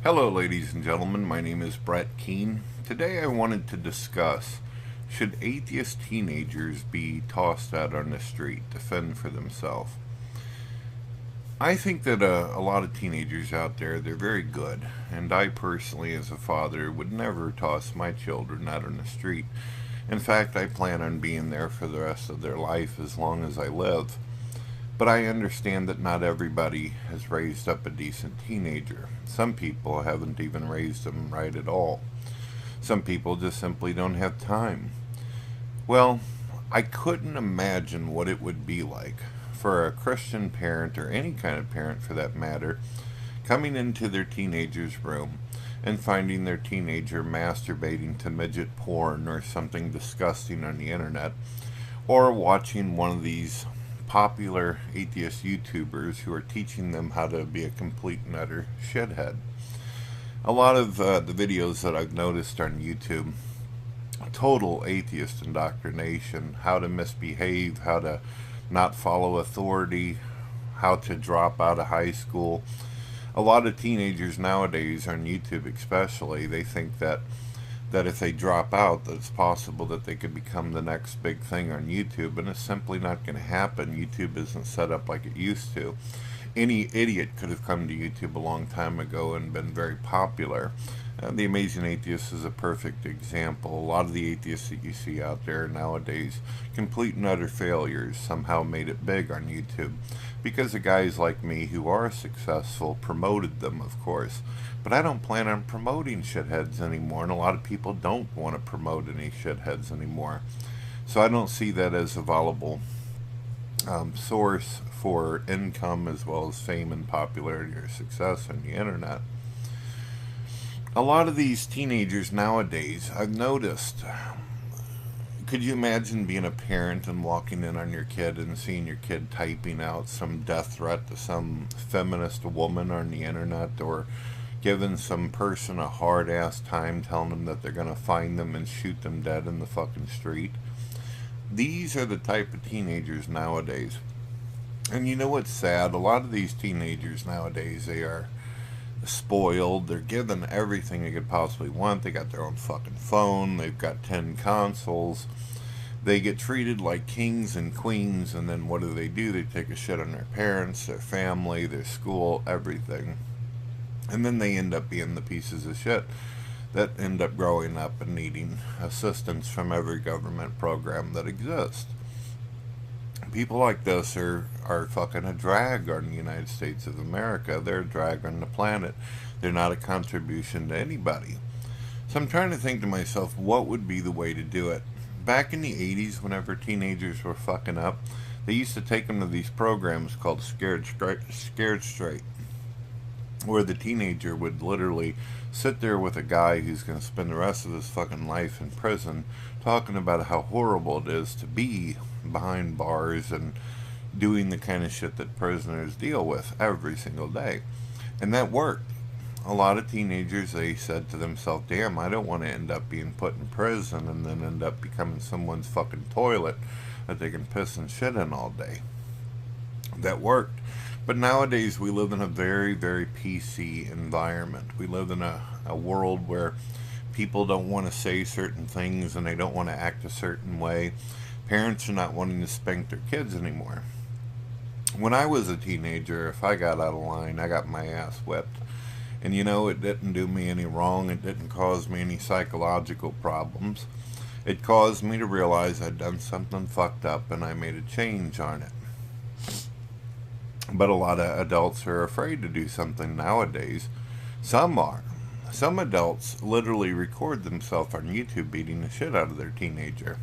Hello, ladies and gentlemen. My name is Brett Keene. Today I wanted to discuss, should atheist teenagers be tossed out on the street to fend for themselves? I think that a lot of teenagers out there, they're very good. And I personally, as a father, would never toss my children out on the street. In fact, I plan on being there for the rest of their life as long as I live. But I understand that not everybody has raised up a decent teenager. Some people haven't even raised them right at all. Some people just simply don't have time. Well, I couldn't imagine what it would be like for a Christian parent, or any kind of parent for that matter, coming into their teenager's room and finding their teenager masturbating to midget porn or something disgusting on the internet, or watching one of these popular atheist YouTubers who are teaching them how to be a complete and utter shithead. A lot of the videos that I've noticed on YouTube, total atheist indoctrination, how to misbehave, how to not follow authority, how to drop out of high school. A lot of teenagers nowadays on YouTube especially, they think that if they drop out, that it's possible that they could become the next big thing on YouTube, and it's simply not going to happen. YouTube isn't set up like it used to. Any idiot could have come to YouTube a long time ago and been very popular. The Amazing Atheist is a perfect example. A lot of the atheists that you see out there nowadays, complete and utter failures, somehow made it big on YouTube because of guys like me who are successful promoted them, of course. But I don't plan on promoting shitheads anymore, and a lot of people don't want to promote any shitheads anymore. So I don't see that as a valuable source for income as well as fame and popularity or success on the internet. A lot of these teenagers nowadays, I've noticed, could you imagine being a parent and walking in on your kid and seeing your kid typing out some death threat to some feminist woman on the internet, or giving some person a hard ass time, telling them that they're gonna find them and shoot them dead in the fucking street? These are the type of teenagers nowadays. And you know what's sad? A lot of these teenagers nowadays, they are spoiled. They're given everything they could possibly want. They got their own fucking phone. They've got 10 consoles. They get treated like kings and queens, and then what do? They take a shit on their parents, their family, their school, everything. And then they end up being the pieces of shit that end up growing up and needing assistance from every government program that exists. People like this are fucking a drag on the United States of America. They're a drag on the planet. They're not a contribution to anybody. So I'm trying to think to myself, what would be the way to do it? Back in the 80s, whenever teenagers were fucking up, they used to take them to these programs called Scared Straight, where the teenager would literally sit there with a guy who's going to spend the rest of his fucking life in prison, talking about how horrible it is to be behind bars and doing the kind of shit that prisoners deal with every single day. And that worked. A lot of teenagers, they said to themselves, damn, I don't want to end up being put in prison and then end up becoming someone's fucking toilet that they can piss and shit in all day. That worked. But nowadays we live in a very, very PC environment. We live in a world where people don't want to say certain things and they don't want to act a certain way. Parents are not wanting to spank their kids anymore. When I was a teenager, if I got out of line, I got my ass whipped. And you know, it didn't do me any wrong. It didn't cause me any psychological problems. It caused me to realize I'd done something fucked up and I made a change on it. But a lot of adults are afraid to do something nowadays. Some are. Some adults literally record themselves on YouTube beating the shit out of their teenager.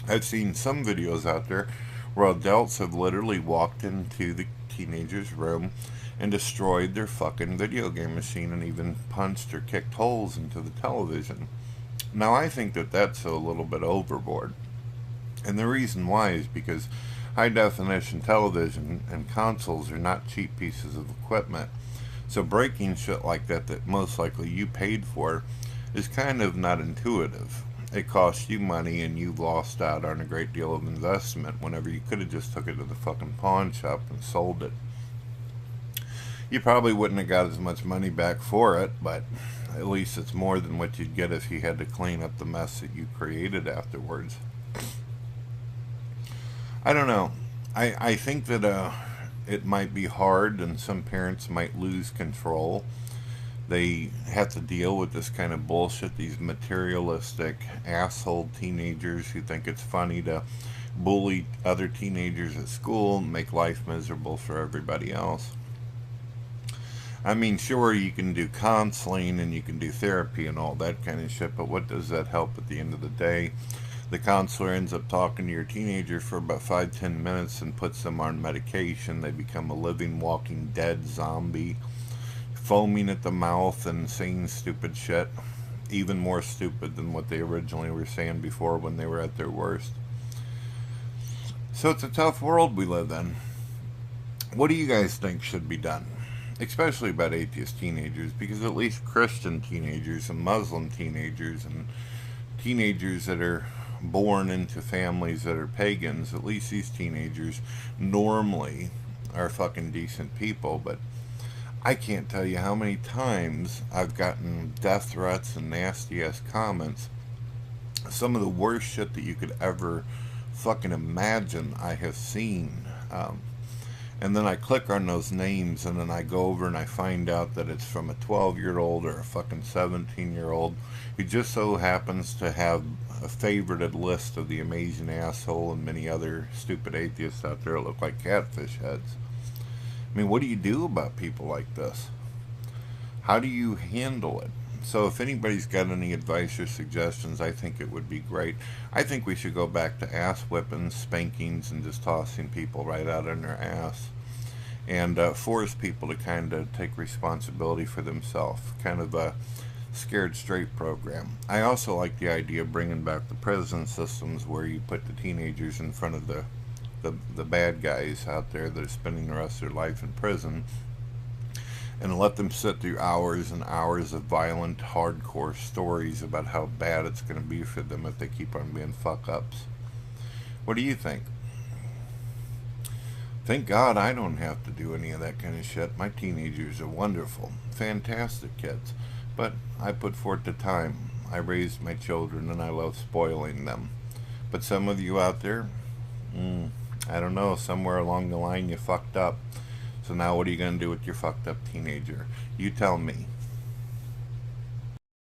I've seen some videos out there where adults have literally walked into the teenager's room and destroyed their fucking video game machine and even punched or kicked holes into the television. Now, I think that that's a little bit overboard. And the reason why is because high-definition television and consoles are not cheap pieces of equipment. So breaking shit like that most likely you paid for is kind of not intuitive. It costs you money and you've lost out on a great deal of investment whenever you could have just took it to the fucking pawn shop and sold it. You probably wouldn't have got as much money back for it, but at least it's more than what you'd get if you had to clean up the mess that you created afterwards. I don't know. I think that it might be hard and some parents might lose control. They have to deal with this kind of bullshit, these materialistic asshole teenagers who think it's funny to bully other teenagers at school and make life miserable for everybody else. I mean, sure, you can do counseling and you can do therapy and all that kind of shit, but what does that help at the end of the day? The counselor ends up talking to your teenager for about 5-10 minutes and puts them on medication. They become a living, walking, dead zombie, foaming at the mouth and saying stupid shit, even more stupid than what they originally were saying before when they were at their worst. So it's a tough world we live in. What do you guys think should be done? Especially about atheist teenagers, because at least Christian teenagers and Muslim teenagers and teenagers that are born into families that are pagans, at least these teenagers normally are fucking decent people. But I can't tell you how many times I've gotten death threats and nasty ass comments. Some of the worst shit that you could ever fucking imagine I have seen. And then I click on those names and then I go over and I find out that it's from a 12-year-old or a fucking 17-year-old who just so happens to have a favorited list of the amazing asshole and many other stupid atheists out there that look like catfish heads. I mean, what do you do about people like this? How do you handle it? So if anybody's got any advice or suggestions, I think it would be great. I think we should go back to ass whippings, spankings, and just tossing people right out on their ass. And force people to kind of take responsibility for themselves. Kind of a scared straight program. I also like the idea of bringing back the prison systems where you put the teenagers in front of the bad guys out there that are spending the rest of their life in prison, and let them sit through hours and hours of violent, hardcore stories about how bad it's going to be for them if they keep on being fuck-ups. What do you think? Thank God I don't have to do any of that kind of shit. My teenagers are wonderful, fantastic kids. But I put forth the time. I raised my children and I love spoiling them. But some of you out there, I don't know, somewhere along the line you fucked up. So now what are you going to do with your fucked up teenager? You tell me.